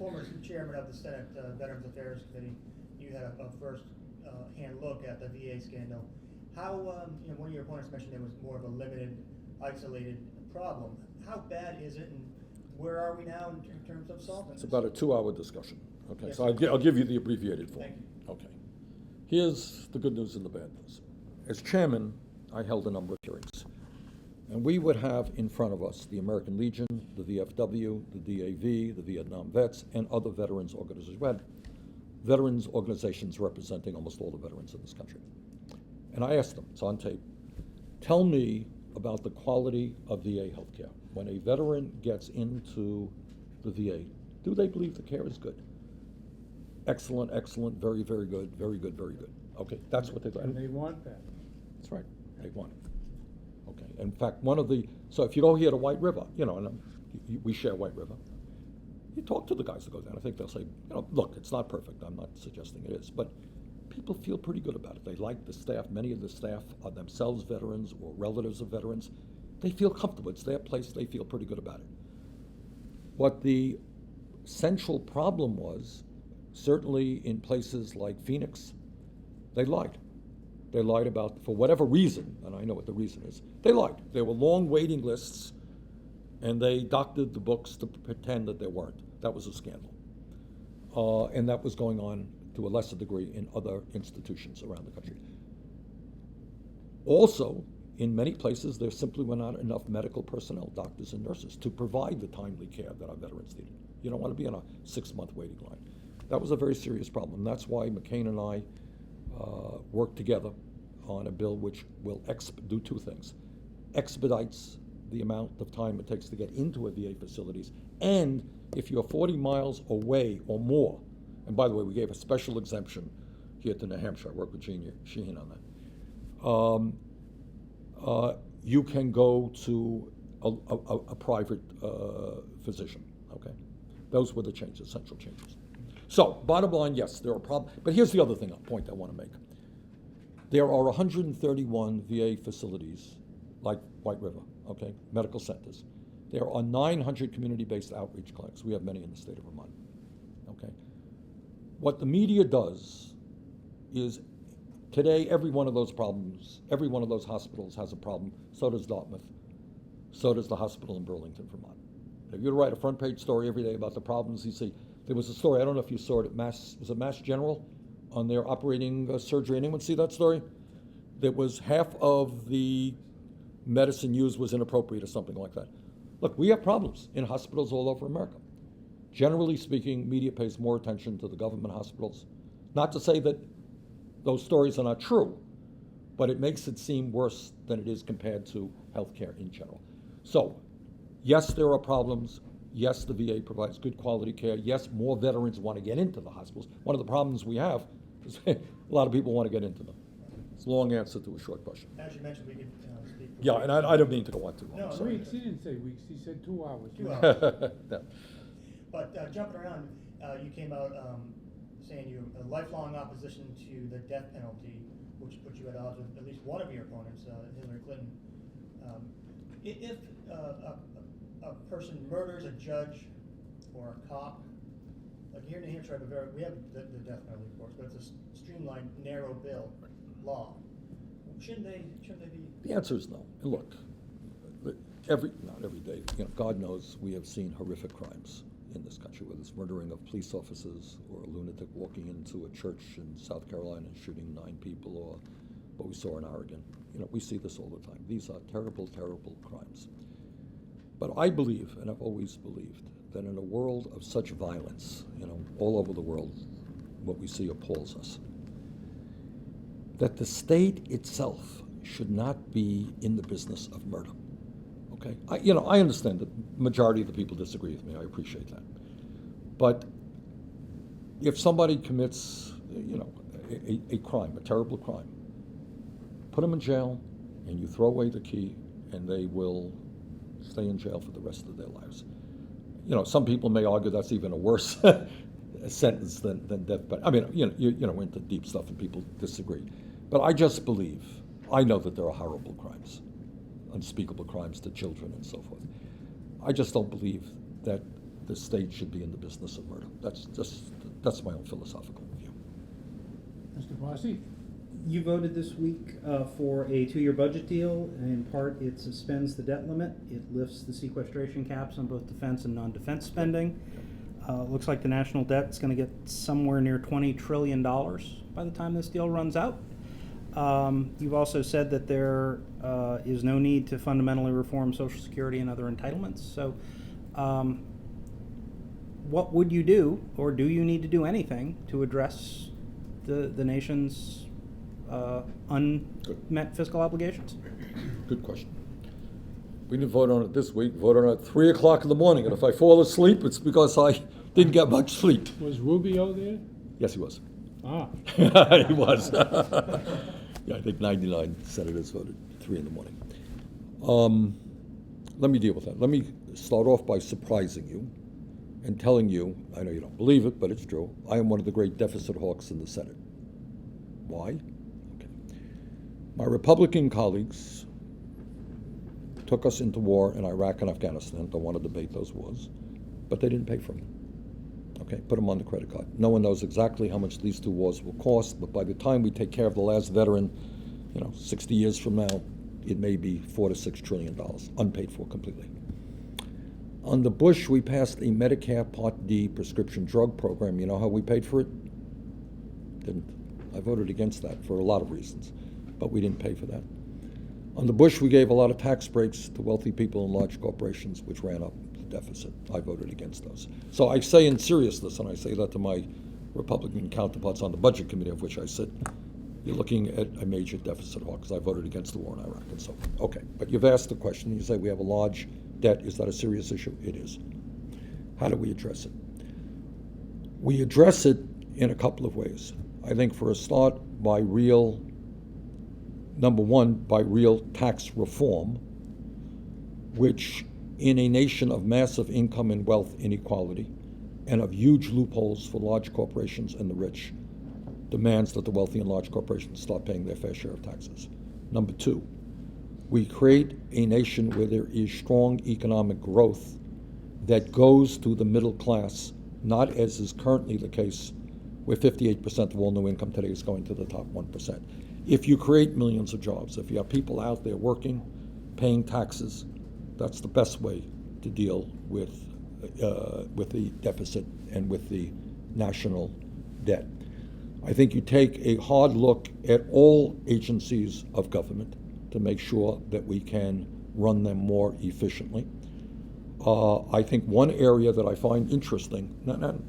former chairman of the Senate Veterans Affairs Committee, you had a first-hand look at the VA scandal. How, one of your opponents mentioned there was more of a limited, isolated problem. How bad is it, and where are we now in terms of solving It's this? about a 2-hour discussion. Okay, Yes, so I'll give you the abbreviated form. Thank you. Okay. Here's the good news and the bad news. As chairman, I held a number of hearings. And we would have in front of us the American Legion, the VFW, the DAV, the Vietnam Vets, and other veterans organizations. We had veterans organizations representing almost all the veterans in this country. And I asked them, it's on tape, tell me about the quality of VA healthcare. When a veteran gets into the VA, do they believe the care is good? Excellent, excellent, very, very good, very good, very good. Okay, that's what they thought. And they want that. That's right, they want it. Okay, in fact, so if you go here to White River, and we share White River, you talk to the guys that go down. I think they'll say, look, it's not perfect. I'm not suggesting it is, but people feel pretty good about it. They like the staff. Many of the staff are themselves veterans or relatives of veterans. They feel comfortable. It's their place. They feel pretty good about it. What the central problem was, certainly in places like Phoenix, they lied. They lied about, for whatever reason, and I know what the reason is, they lied. There were long waiting lists, and they doctored the books to pretend that there weren't. That was a scandal. And that was going on to a lesser degree in other institutions around the country. Also, in many places, there simply were not enough medical personnel, doctors and nurses, to provide the timely care that our veterans needed. You don't want to be on a 6-month waiting line. That was a very serious problem. That's why McCain and I worked together on a bill which will do 2 things. Expedites the amount of time it takes to get into a VA facilities, and if you're 40 miles away or more, and by the way, we gave a special exemption here to New Hampshire. I worked with Sheen on that. You can go to a private physician, okay? Those were the changes, essential changes. So, bottom line, yes, there are problems. But here's the other point I want to make. There are 131 VA facilities, like White River, okay, medical centers. There are 900 community-based outreach clinics. We have many in the state of Vermont, okay? What the media does is, today, every one of those hospitals has a problem. So does Dartmouth. So does the hospital in Burlington, Vermont. If you were to write a front-page story every day about the problems you see, there was a story, I don't know if you saw it at Mass General on their operating surgery. Anyone see that story? That was half of the medicine used was inappropriate or something like that. Look, we have problems in hospitals all over America. Generally speaking, media pays more attention to the government hospitals. Not to say that those stories are not true, but it makes it seem worse than it is compared to healthcare in general. So, yes, there are problems. Yes, the VA provides good quality care. Yes, more veterans want to get into the hospitals. One of the problems we have is a lot of people want to get into them. It's a long answer to a short question. As you mentioned, we could speak. Yeah, and I don't mean to go on too long. No, Sorry. Weeks, he didn't say weeks, he said 2 hours. 2 hours. No. But jumping around, you came out saying you have a lifelong opposition to the death penalty, which put you at odds with at least one of your opponents, Hillary Clinton. If a person murders a judge or a cop, like here in New Hampshire, we have the death penalty, of course, but it's a streamlined, narrow bill law. Shouldn't they be? The answer is no. And look, not every day, God knows we have seen horrific crimes in this country, whether it's murdering of police officers or a lunatic walking into a church in South Carolina and shooting 9 people, or what we saw in Oregon. We see this all the time. These are terrible, terrible crimes. But I believe, and I've always believed, that in a world of such violence, all over the world, what we see appalls us, that the state itself should not be in the business of murder. Okay, I understand that the majority of the people disagree with me. I appreciate that. But if somebody commits, a crime, a terrible crime, put them in jail, and you throw away the key, and they will stay in jail for the rest of their lives. Some people may argue that's even a worse sentence than death. But I mean, you're into deep stuff, and people disagree. But I just believe, I know that there are horrible crimes, unspeakable crimes to children and so forth. I just don't believe that the state should be in the business of murder. That's my own philosophical view. Mr. Barcy? You voted this week for a 2-year budget deal. In part, it suspends the debt limit. It lifts the sequestration caps on both defense and non-defense spending. Looks like the national debt is going to get somewhere near $20 trillion by the time this deal runs out. You've also said that there is no need to fundamentally reform Social Security and other entitlements. So what would you do, or do you need to do anything to address the nation's unmet fiscal obligations? Good question. We didn't vote on it this week. Voted on it at 3 o'clock in the morning, and if I fall asleep, it's because I didn't get much sleep. Was Rubio there? Yes, he was. Ah. He was. Yeah, I think 99 senators voted 3 in the morning. Let me deal with that. Let me start off by surprising you and telling you, I know you don't believe it, but it's true, I am one of the great deficit hawks in the Senate. Why? Okay. My Republican colleagues took us into war in Iraq and Afghanistan. Don't want to debate those wars, but they didn't pay for them. Okay, put them on the credit card. No one knows exactly how much these 2 wars will cost, but by the time we take care of the last veteran, 60 years from now, it may be $4 to $6 trillion, unpaid for completely. Under Bush, we passed a Medicare Part D prescription drug program. You know how we paid for it? Didn't. I voted against that for a lot of reasons, but we didn't pay for that. Under Bush, we gave a lot of tax breaks to wealthy people and large corporations, which ran up the deficit. I voted against those. So I say in seriousness, and I say that to my Republican counterparts on the Budget Committee, of which I sit, you're looking at a major deficit hawk, because I voted against the war in Iraq and so forth. Okay, but you've asked the question, you say we have a large debt. Is that a serious issue? It is. How do we address it? We address it in a couple of ways. I think for a start, by number one, by real tax reform, which in a nation of massive income and wealth inequality and of huge loopholes for large corporations and the rich, demands that the wealthy and large corporations start paying their fair share of taxes. Number two, we create a nation where there is strong economic growth that goes to the middle class, not as is currently the case, where 58% of all new income today is going to the top 1%. If you create millions of jobs, if you have people out there working, paying taxes, that's the best way to deal with the deficit and with the national debt. I think you take a hard look at all agencies of government to make sure that we can run them more efficiently. I think one area that I find interesting,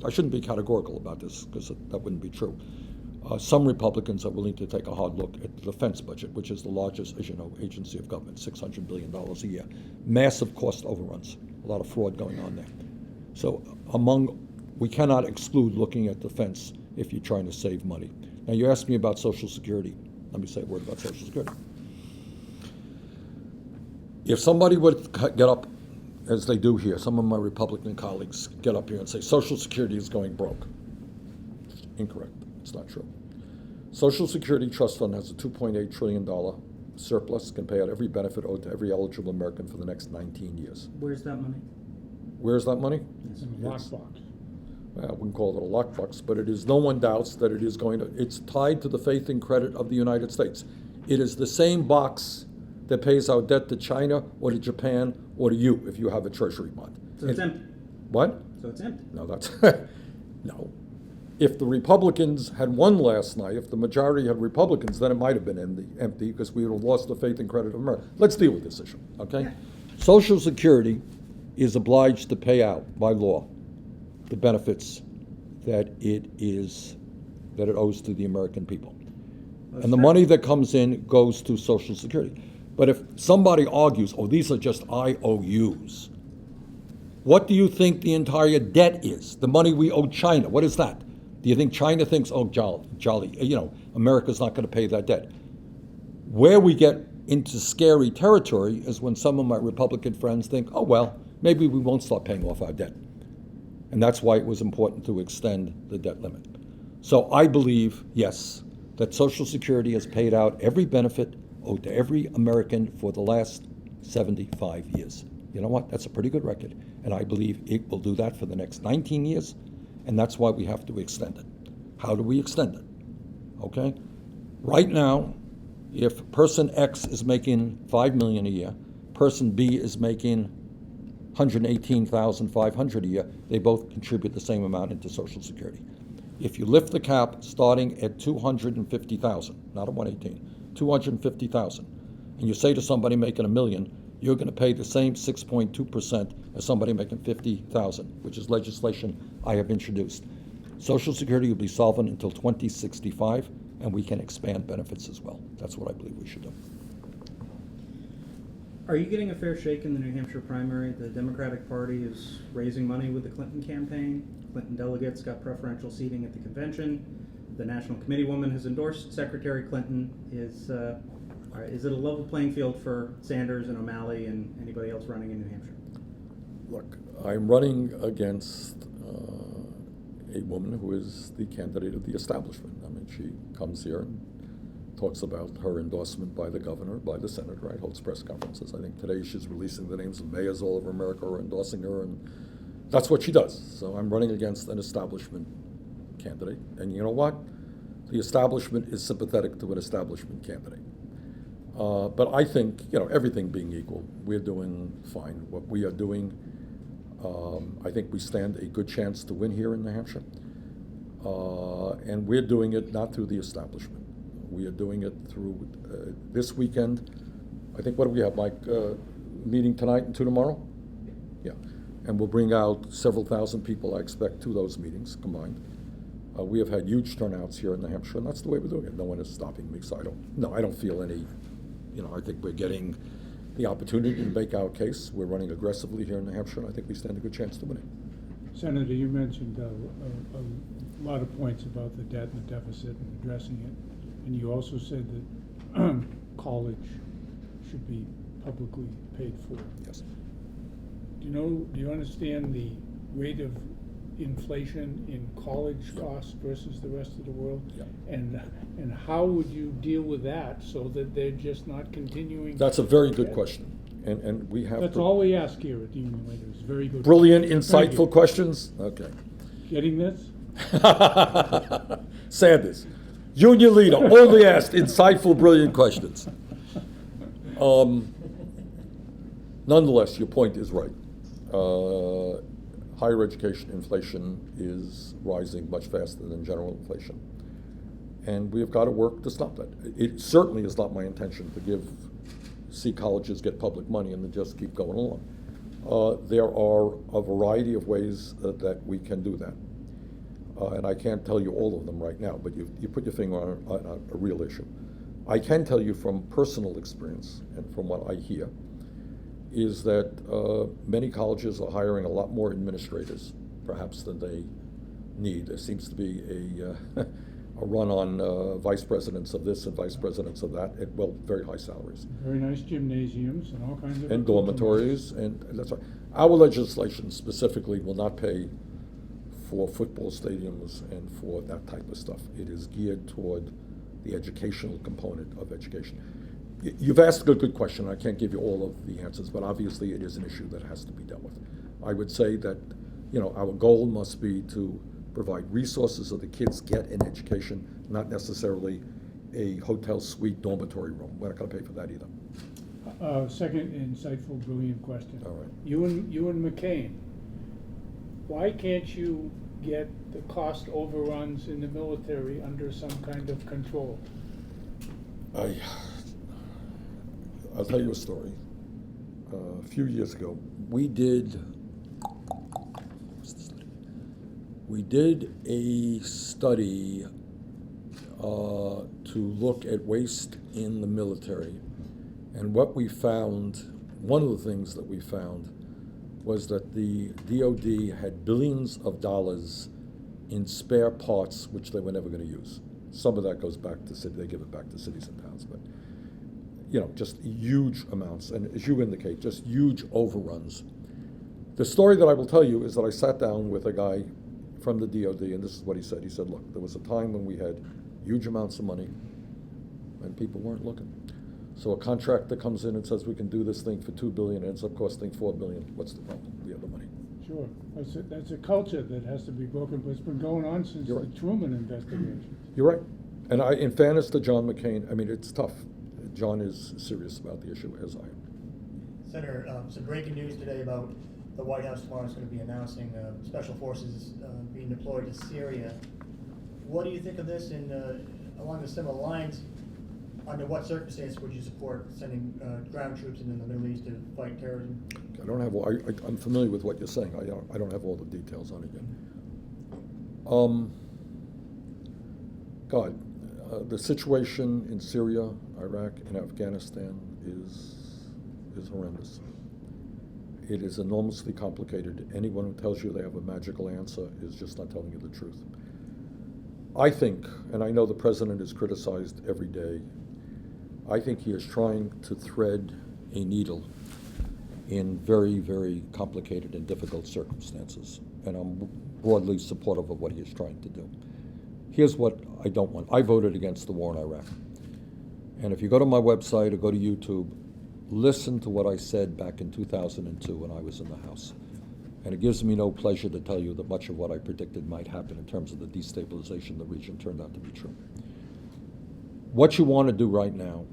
I shouldn't be categorical about this because that wouldn't be true. Some Republicans are willing to take a hard look at the defense budget, which is the largest, as you know, agency of government, $600 billion a year. Massive cost overruns, a lot of fraud going on there. So we cannot exclude looking at defense if you're trying to save money. Now you asked me about Social Security. Let me say a word about Social Security. If somebody would get up, as they do here, some of my Republican colleagues get up here and say Social Security is going broke. Incorrect. It's not true. Social Security Trust Fund has a $2.8 trillion surplus, can pay out every benefit owed to every eligible American for the next 19 years. Where's that money? Where's that money? It's in a lockbox. Well, I wouldn't call it a lockbox, but it is, no one doubts that it is going to, it's tied to the faith and credit of the United States. It is the same box that pays out debt to China or to Japan or to you if you have a treasury bond. So it's empty. What? So it's empty. No, that's, no. If the Republicans had won last night, if the majority had Republicans, then it might have been empty because we would have lost the faith and credit of America. Let's deal with this issue, okay? Yeah. Social Security is obliged to pay out by law the benefits that it owes to the American people. That's And the fair. money that comes in goes to Social Security. But if somebody argues, oh, these are just IOUs, what do you think the entire debt is? The money we owe China, what is that? Do you think China thinks, oh, jolly, America's not going to pay that debt? Where we get into scary territory is when some of my Republican friends think, oh, well, maybe we won't start paying off our debt. And that's why it was important to extend the debt limit. So I believe, yes, that Social Security has paid out every benefit owed to every American for the last 75 years. You know what? That's a pretty good record. And I believe it will do that for the next 19 years, and that's why we have to extend it. How do we extend it? Okay? Right now, if person X is making $5 million a year, person B is making $118,500 a year, they both contribute the same amount into Social Security. If you lift the cap starting at $250,000, not at $118,000, $250,000, and you say to somebody making $1 million, you're going to pay the same 6.2% as somebody making $50,000, which is legislation I have introduced. Social Security will be solvent until 2065, and we can expand benefits as well. That's what I believe we should do. Are you getting a fair shake in the New Hampshire primary? The Democratic Party is raising money with the Clinton campaign. Clinton delegates got preferential seating at the convention. The National Committee woman has endorsed Secretary Clinton. Is it a level playing field for Sanders and O'Malley and anybody else running in New Hampshire? Look, I'm running against a woman who is the candidate of the establishment. I mean, she comes here and talks about her endorsement by the governor, by the senator, right? Holds press conferences. I think today she's releasing the names of mayors all over America who are endorsing her, and that's what she does. So I'm running against an establishment candidate. And you know what? The establishment is sympathetic to an establishment candidate. But I think, everything being equal, we're doing fine. What we are doing, I think we stand a good chance to win here in New Hampshire. And we're doing it not through the establishment. We are doing it through this weekend. I think, what do we have, Mike? Meeting tonight and two tomorrow? Yeah. And we'll bring out several thousand people, I expect, to those meetings combined. We have had huge turnouts here in New Hampshire, and that's the way we're doing it. No one is stopping me, so I don't feel any, I think we're getting the opportunity to make our case. We're running aggressively here in New Hampshire, and I think we stand a good chance to win it. Senator, you mentioned a lot of points about the debt and the deficit and addressing it. And you also said that college should be publicly paid for. Yes. Do you understand the rate of inflation in college costs versus the rest of the world? Yeah. And how would you deal with that so that they're just not continuing? That's a very good question. And we have That's all we ask here at the Union Leader. It's very good. Brilliant, Thank insightful you. questions. Okay. Getting this? Sanders, Union Leader, only asked insightful, brilliant questions. Nonetheless, your point is right. Higher education inflation is rising much faster than general inflation. And we have got to work to stop that. It certainly is not my intention to see colleges get public money and then just keep going along. There are a variety of ways that we can do that. And I can't tell you all of them right now, but you put your finger on a real issue. I can tell you from personal experience and from what I hear is that many colleges are hiring a lot more administrators, perhaps, than they need. There seems to be a run on vice presidents of this and vice presidents of that at, very high salaries. Very nice gymnasiums and all kinds of. And dormitories, and that's right. Our legislation specifically will not pay for football stadiums and for that type of stuff. It is geared toward the educational component of education. You've asked a good question. I can't give you all of the answers, but obviously it is an issue that has to be dealt with. I would say that, our goal must be to provide resources so the kids get an education, not necessarily a hotel suite dormitory room. We're not going to pay for that either. Second insightful, brilliant question. All right. You and McCain, why can't you get the cost overruns in the military under some kind of control? I'll tell you a story. A few years ago, we did a study to look at waste in the military. And what we found, one of the things that we found, was that the DOD had billions of dollars in spare parts which they were never going to use. Some of that goes back to city, they give it back to cities and towns, but just huge amounts, and as you indicate, just huge overruns. The story that I will tell you is that I sat down with a guy from the DOD, and this is what he said. He said, look, there was a time when we had huge amounts of money and people weren't looking. So a contractor comes in and says we can do this thing for $2 billion, and ends up costing $4 billion. What's the problem? We have the money. Sure, that's a culture that has to be broken, but it's been going on since You're the right. Truman investigation. You're right. And in fairness to John McCain, I mean, it's tough. John is serious about the issue, as I am. Senator, some breaking news today about the White House tomorrow is going to be announcing special forces being deployed to Syria. What do you think of this? And along the similar lines, under what circumstance would you support sending ground troops into the Middle East to fight terrorism? I don't have all, I'm familiar with what you're saying. I don't have all the details on it yet. The situation in Syria, Iraq, and Afghanistan is horrendous. It is enormously complicated. Anyone who tells you they have a magical answer is just not telling you the truth. I think, and I know the president is criticized every day, I think he is trying to thread a needle in very, very complicated and difficult circumstances. And I'm broadly supportive of what he is trying to do. Here's what I don't want. I voted against the war in Iraq. And if you go to my website or go to YouTube, listen to what I said back in 2002 when I was in the House. And it gives me no pleasure to tell you that much of what I predicted might happen in terms of the destabilization of the region turned out to be true. What you want to do right now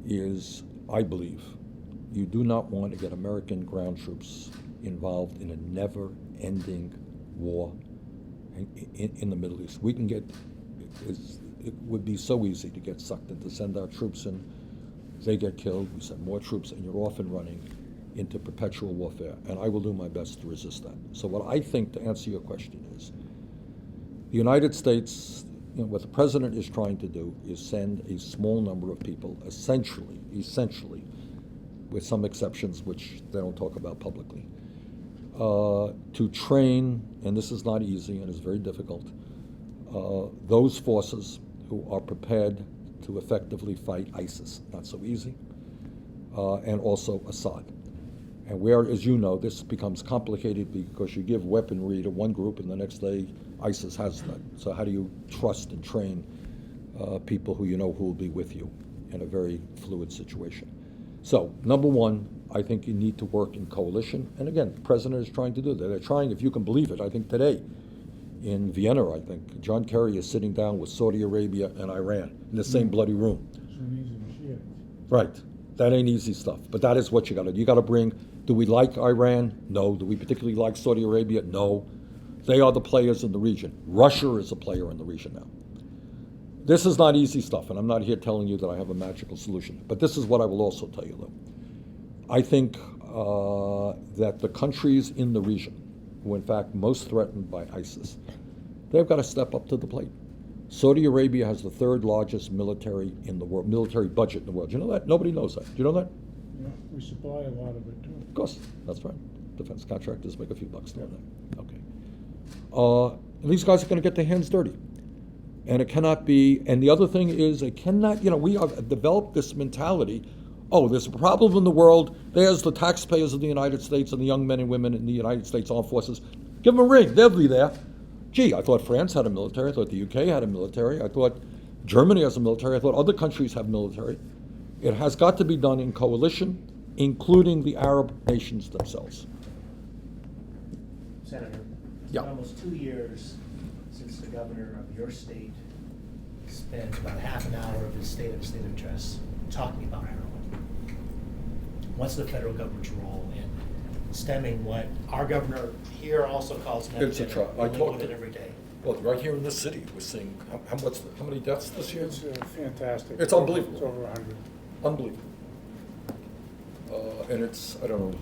is, I believe, you do not want to get American ground troops involved in a never-ending war in the Middle East. We can get, it would be so easy to get sucked in, to send our troops in, they get killed, we send more troops, and you're off and running into perpetual warfare, and I will do my best to resist that. So what I think, to answer your question, is the United States, what the president is trying to do is send a small number of people, essentially, with some exceptions which they don't talk about publicly, to train, and this is not easy and is very difficult, those forces who are prepared to effectively fight ISIS. Not so easy, and also Assad. And where, as you know, this becomes complicated because you give weaponry to one group and the next day ISIS has that. So how do you trust and train people who you know who will be with you in a very fluid situation? So, number one, I think you need to work in coalition. And again, the president is trying to do that. They're trying, if you can believe it, I think today in Vienna, I think, John Kerry is sitting down with Saudi Arabia and Iran in the same bloody room. Sunnis and Shiites. Right. That ain't easy stuff. But that is what you got to do. You got to bring, do we like Iran? No. Do we particularly like Saudi Arabia? No. They are the players in the region. Russia is a player in the region now. This is not easy stuff, and I'm not here telling you that I have a magical solution. But this is what I will also tell you, though. I think that the countries in the region, who in fact most threatened by ISIS, they've got to step up to the plate. Saudi Arabia has the third largest military in the world, military budget in the world. Do you know that? Nobody knows that. Do you know that? Yeah, we supply a lot of it too. Of course, that's right. Defense contractors make a few bucks doing that. Okay. And these guys are going to get their hands dirty. And it cannot be, and the other thing is, it cannot, we have developed this mentality, oh, there's a problem in the world, there's the taxpayers of the United States and the young men and women in the United States Armed Forces. Give them a ring, they'll be there. Gee, I thought France had a military, I thought the UK had a military, I thought Germany has a military, I thought other countries have military. It has got to be done in coalition, including the Arab nations themselves. Senator, it's Yeah. been almost 2 years since the governor of your state spent about half an hour of his state address talking about heroin. What's the federal government's role in stemming what our governor here also calls It's a medicare? try. We I live talked with to- it every day. Well, right here in this city, we're seeing, how many deaths this year? It's fantastic. It's unbelievable. It's over 100. Unbelievable. And it's, I don't know,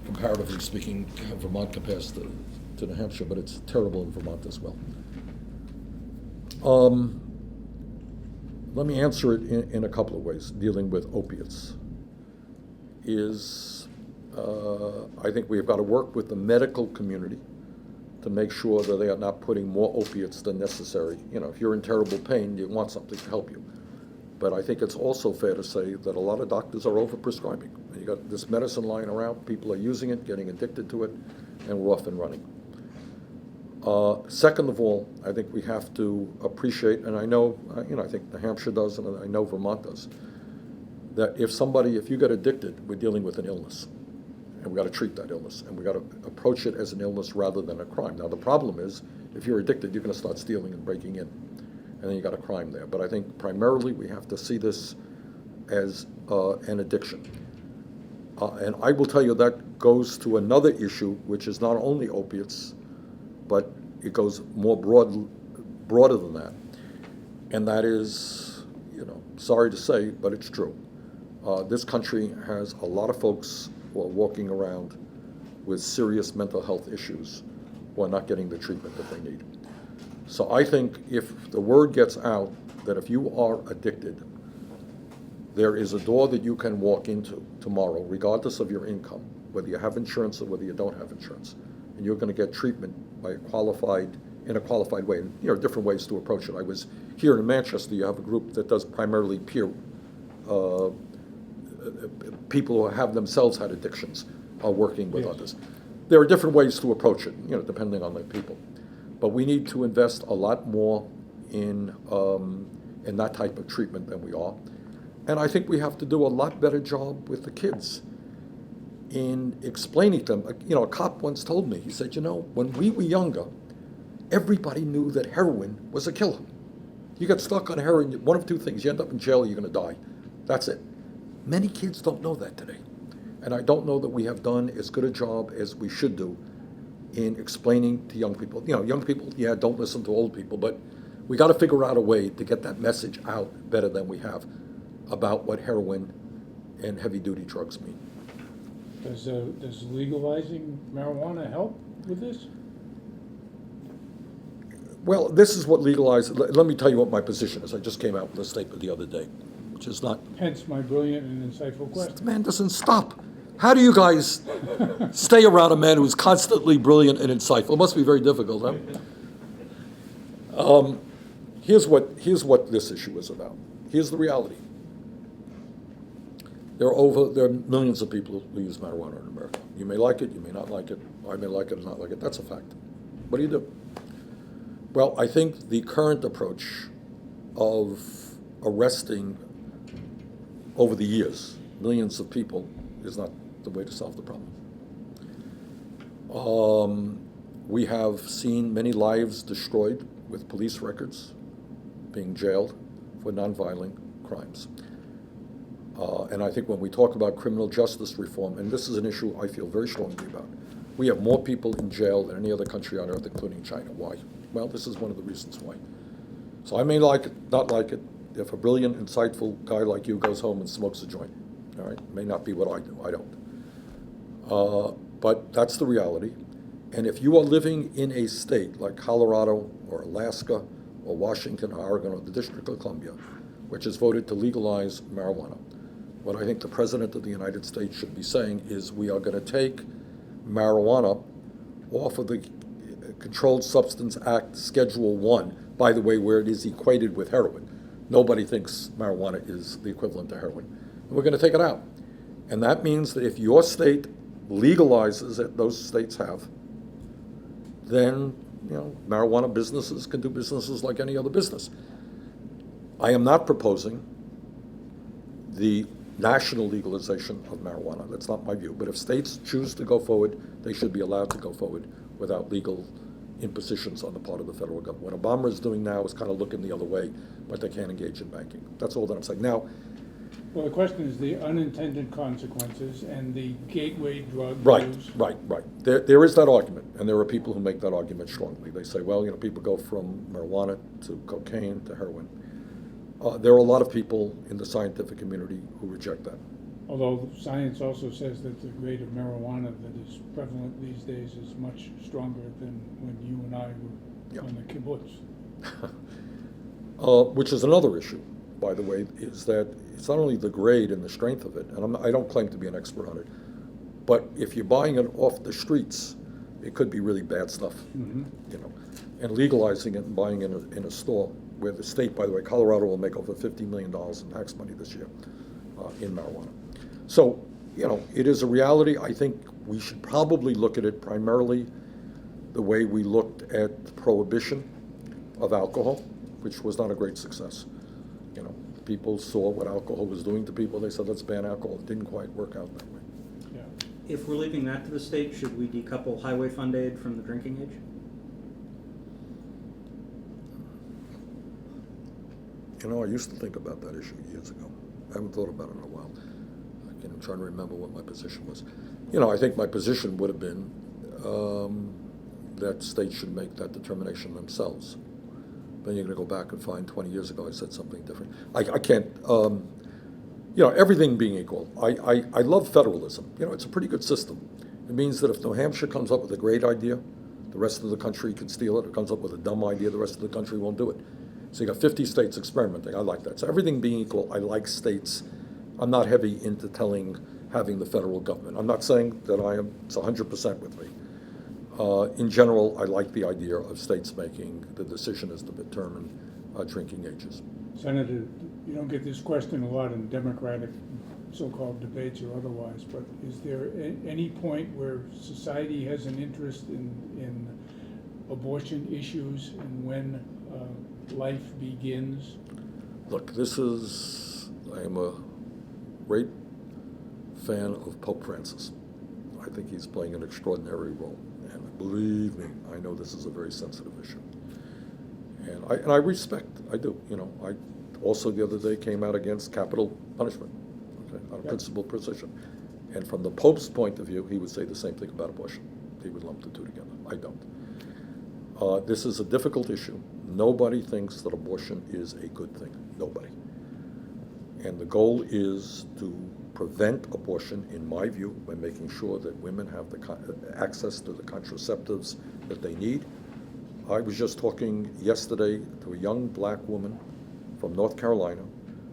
comparatively speaking, how Vermont compares to New Hampshire, but it's terrible in Vermont as well. Let me answer it in a couple of ways, dealing with opiates. I think we've got to work with the medical community to make sure that they are not putting more opiates than necessary. If you're in terrible pain, you want something to help you. But I think it's also fair to say that a lot of doctors are overprescribing. You got this medicine lying around, people are using it, getting addicted to it, and we're off and running. Second of all, I think we have to appreciate, and I know, I think New Hampshire does, and I know Vermont does, that if you get addicted, we're dealing with an illness. and we got to treat that illness, and we got to approach it as an illness rather than a crime. Now, the problem is, if you're addicted, you're going to start stealing and breaking in, and then you got a crime there. But I think primarily we have to see this as an addiction. And I will tell you that goes to another issue, which is not only opiates, but it goes more broader than that. And that is, sorry to say, but it's true. This country has a lot of folks who are walking around with serious mental health issues who are not getting the treatment that they need. So I think if the word gets out that if you are addicted, there is a door that you can walk into tomorrow, regardless of your income, whether you have insurance or whether you don't have insurance, and you're going to get treatment in a qualified way. And different ways to approach it. I was here in Manchester. You have a group that does primarily peer people who have themselves had addictions are working with others. There are different ways to approach it, depending on the people. But we need to invest a lot more in that type of treatment than we are. And I think we have to do a lot better job with the kids in explaining to them. A cop once told me, he said, when we were younger, everybody knew that heroin was a killer. You get stuck on heroin, one of two things, you end up in jail or you're going to die. That's it. Many kids don't know that today. And I don't know that we have done as good a job as we should do in explaining to young people. Young people, don't listen to old people, but we got to figure out a way to get that message out better than we have about what heroin and heavy-duty drugs mean. Does legalizing marijuana help with this? Well, this is what let me tell you what my position is. I just came out with a statement the other day, which is not... Hence my brilliant and insightful question. This man doesn't stop. How do you guys stay around a man who's constantly brilliant and insightful? It must be very difficult, huh? Here's what this issue is about. Here's the reality. There are millions of people who use marijuana in America. You may like it, you may not like it. I may like it or not like it. That's a fact. What do you do? Well, I think the current approach of arresting over the years millions of people is not the way to solve the problem. We have seen many lives destroyed with police records being jailed for nonviolent crimes. And I think when we talk about criminal justice reform, and this is an issue I feel very strongly about, we have more people in jail than any other country on earth, including China. Why? Well, this is one of the reasons why. So I may like it, not like it. If a brilliant, insightful guy like you goes home and smokes a joint, all right, it may not be what I do. I don't. But that's the reality. And if you are living in a state like Colorado or Alaska or Washington, or Oregon, or the District of Columbia, which has voted to legalize marijuana, what I think the President of the United States should be saying is we are going to take marijuana off of the Controlled Substance Act Schedule 1, by the way, where it is equated with heroin. Nobody thinks marijuana is the equivalent to heroin. And we're going to take it out. And that means that if your state legalizes it, those states have, then marijuana businesses can do businesses like any other business. I am not proposing the national legalization of marijuana. That's not my view. But if states choose to go forward, they should be allowed to go forward without legal impositions on the part of the federal government. What Obama is doing now is kind of looking the other way, but they can't engage in banking. That's all that I'm saying. Now, well, the question is the unintended consequences and the gateway drug right. use. There is that argument, and there are people who make that argument strongly. They say, well, people go from marijuana to cocaine to heroin. There are a lot of people in the scientific community who reject that. Although science also says that the grade of marijuana that is prevalent these days is much stronger than when you and I were on the kibbutz. Which is another issue, by the way, is that it's not only the grade and the strength of it, and I don't claim to be an expert on it, but if you're buying it off the streets, it could be really bad stuff, Mm-hmm. And legalizing it and buying it in a store, where the state, by the way, Colorado will make over $50 million in tax money this year in marijuana. So, it is a reality. I think we should probably look at it primarily the way we looked at prohibition of alcohol, which was not a great success. People saw what alcohol was doing to people. They said, let's ban alcohol. It didn't quite work out that way. Yeah. If we're leaving that to the state, should we decouple highway fund aid from the drinking age? You know, I used to think about that issue years ago. I haven't thought about it in a while. I'm trying to remember what my position was. You know, I think my position would have been that states should make that determination themselves. Then you're going to go back and find 20 years ago I said something different. I can't, you know, everything being equal. I love federalism. You know, it's a pretty good system. It means that if New Hampshire comes up with a great idea, the rest of the country can steal it. If it comes up with a dumb idea, the rest of the country won't do it. So you got 50 states experimenting. I like that. So everything being equal, I like states. I'm not heavy into having the federal government. I'm not saying that it's 100% with me. In general, I like the idea of states making the decision as to determine drinking ages. Senator, you don't get this question a lot in Democratic so-called debates or otherwise, but is there any point where society has an interest in abortion issues and when life begins? Look, I am a great fan of Pope Francis. I think he's playing an extraordinary role. And believe me, I know this is a very sensitive issue. And I respect, I do. You know, I also the other day came out against capital punishment, okay, on a principled position. And from the Pope's point of view, he would say the same thing about abortion. He would lump the two together. I don't. This is a difficult issue. Nobody thinks that abortion is a good thing. Nobody. And the goal is to prevent abortion, in my view, by making sure that women have the access to the contraceptives that they need. I was just talking yesterday to a young black woman from North Carolina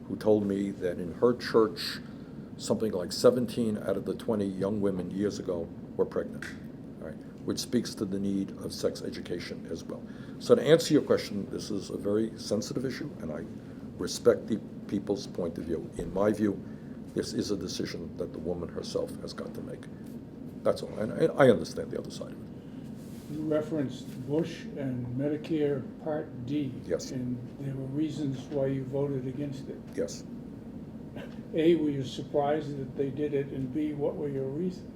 who told me that in her church, something like 17 out of the 20 young women years ago were pregnant, right? Which speaks to the need of sex education as well. So to answer your question, this is a very sensitive issue, and I respect the people's point of view. In my view, this is a decision that the woman herself has got to make. That's all, and I understand the other side of it. You referenced Bush and Medicare Part D. Yes. And there were reasons why you voted against it. Yes. A, were you surprised that they did it? And B, what were your reasons?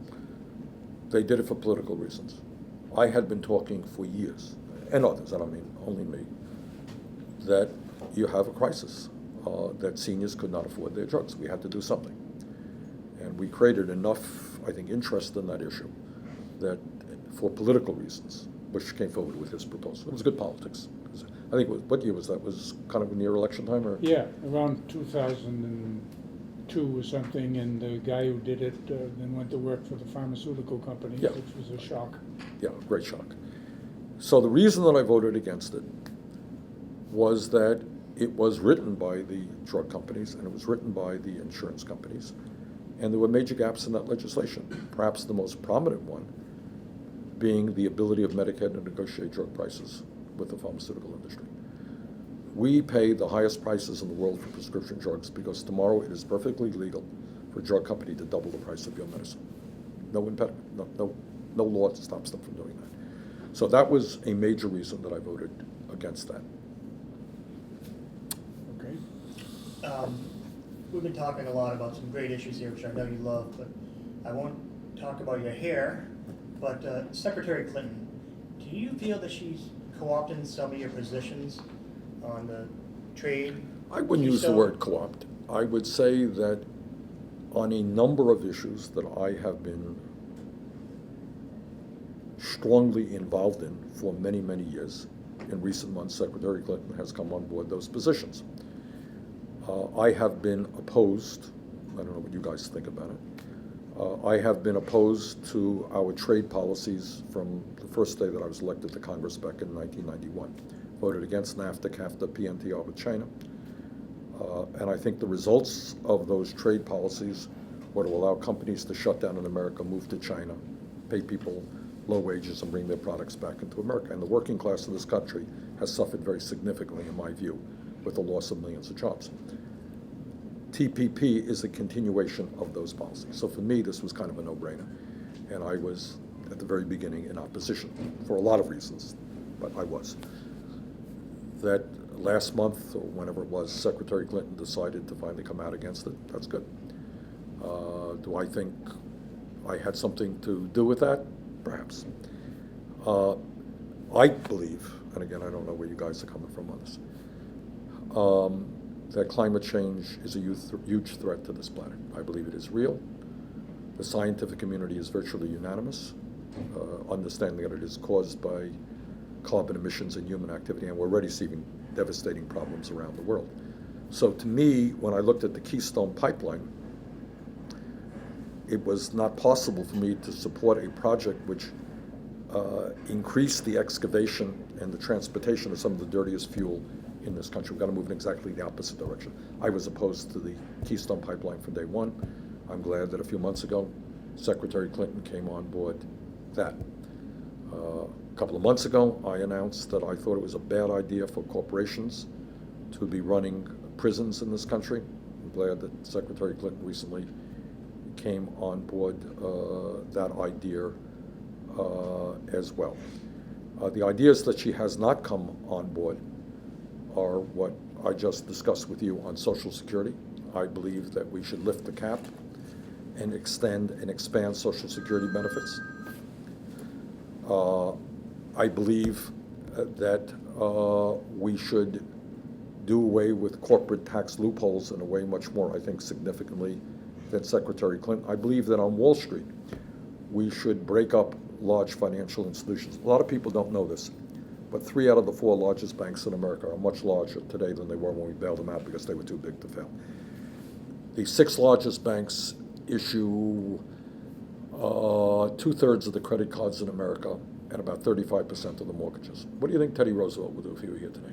They did it for political reasons. I had been talking for years, and others, I don't mean only me, that you have a crisis, that seniors could not afford their drugs. We had to do something. And we created enough, I think, interest in that issue that for political reasons, Bush came forward with his proposal. It was good politics. I think, what year was that? Was kind of near election time? Or? Yeah, around 2002 or something, and the guy who did it then went to work for the pharmaceutical company, Yeah. which was a shock. Yeah, great shock. So the reason that I voted against it was that it was written by the drug companies and it was written by the insurance companies, and there were major gaps in that legislation. Perhaps the most prominent one being the ability of Medicare to negotiate drug prices with the pharmaceutical industry. We pay the highest prices in the world for prescription drugs because tomorrow it is perfectly legal for a drug company to double the price of your medicine. No impediment, no law stops them from doing that. So that was a major reason that I voted against that. Okay. We've been talking a lot about some great issues here, which I know you love, but I won't talk about your hair. But Secretary Clinton, do you feel that she's co-opting some of your positions on the trade? I wouldn't use the word co-opt. I would say that on a number of issues that I have been strongly involved in for many, many years, in recent months, Secretary Clinton has come on board those positions. I have been opposed, I don't know what you guys think about it, I have been opposed to our trade policies from the first day that I was elected to Congress back in 1991. Voted against NAFTA, CAFTA, PNTR with China. And I think the results of those trade policies were to allow companies to shut down in America, move to China, pay people low wages and bring their products back into America. And the working class of this country has suffered very significantly, in my view, with the loss of millions of jobs. TPP is a continuation of those policies. So for me, this was kind of a no-brainer. And I was, at the very beginning, in opposition for a lot of reasons, but I was. That last month, or whenever it was, Secretary Clinton decided to finally come out against it. That's good. Do I think I had something to do with that? Perhaps. I believe, and again, I don't know where you guys are coming from on this, that climate change is a huge threat to this planet. I believe it is real. The scientific community is virtually unanimous, understanding that it is caused by carbon emissions and human activity, and we're already seeing devastating problems around the world. So to me, when I looked at the Keystone Pipeline, it was not possible for me to support a project which increased the excavation and the transportation of some of the dirtiest fuel in this country. We've got to move in exactly the opposite direction. I was opposed to the Keystone Pipeline from day one. I'm glad that a few months ago, Secretary Clinton came on board that. A couple of months ago, I announced that I thought it was a bad idea for corporations to be running prisons in this country. I'm glad that Secretary Clinton recently came on board that idea as well. The ideas that she has not come on board are what I just discussed with you on Social Security. I believe that we should lift the cap and extend and expand Social Security benefits. I believe that we should do away with corporate tax loopholes in a way much more, I think, significantly than Secretary Clinton. I believe that on Wall Street, we should break up large financial institutions. A lot of people don't know this, but 3 out of the 4 largest banks in America are much larger today than they were when we bailed them out because they were too big to fail. The 6 largest banks issue 2/3 of the credit cards in America and about 35% of the mortgages. What do you think Teddy Roosevelt would do if he were here today?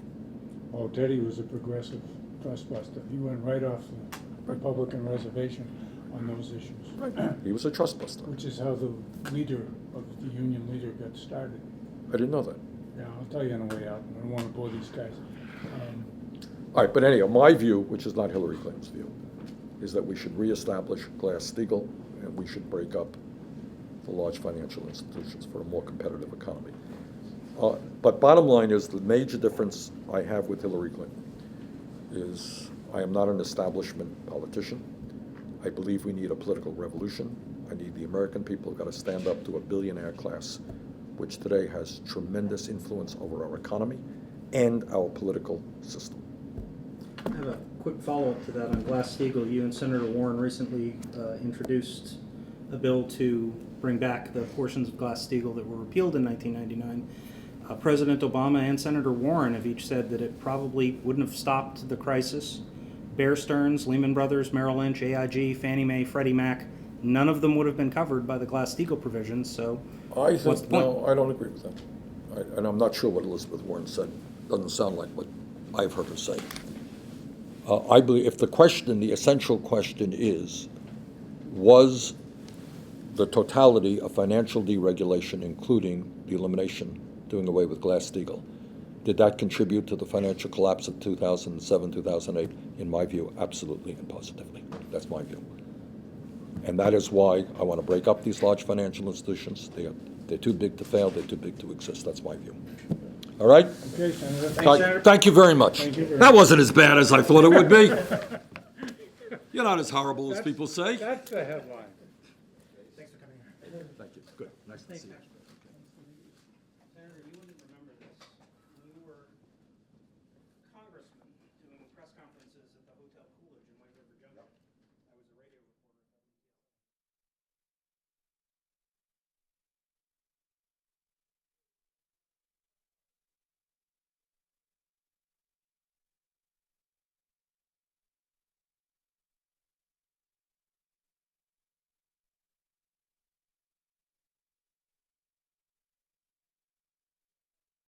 Oh, Teddy was a progressive trust buster. He went right off the Republican reservation on those issues. Right. He was a trust buster. Which is how the leader of the Union Leader got started. I didn't know that. Yeah, I'll tell you on the way out. I don't want to bore these guys. All right, but anyhow, my view, which is not Hillary Clinton's view, is that we should reestablish Glass-Steagall and we should break up the large financial institutions for a more competitive economy. But bottom line is the major difference I have with Hillary Clinton is I am not an establishment politician. I believe we need a political revolution. I need the American people who've got to stand up to a billionaire class, which today has tremendous influence over our economy and our political system. I have a quick follow-up to that on Glass-Steagall. You and Senator Warren recently introduced a bill to bring back the portions of Glass-Steagall that were repealed in 1999. President Obama and Senator Warren have each said that it probably wouldn't have stopped the crisis. Bear Stearns, Lehman Brothers, Merrill Lynch, AIG, Fannie Mae, Freddie Mac, none of them would have been covered by the Glass-Steagall provisions, so what's the point? No, I don't agree with that. And I'm not sure what Elizabeth Warren said. Doesn't sound like what I've heard her say. I believe if the essential question is, was the totality of financial deregulation, including the elimination, doing away with Glass-Steagall, did that contribute to the financial collapse of 2007, 2008? In my view, absolutely and positively. That's my view. And that is why I want to break up these large financial institutions. They're too big to fail. They're too big to exist. That's my view. All right? Okay, Senator. Thanks, Senator. Thank you very much. Thank you very That much. wasn't as bad as I thought it would be. You're not as horrible as people say. That's the headline. Thanks for coming here. Thank you. Good. Nice to see you.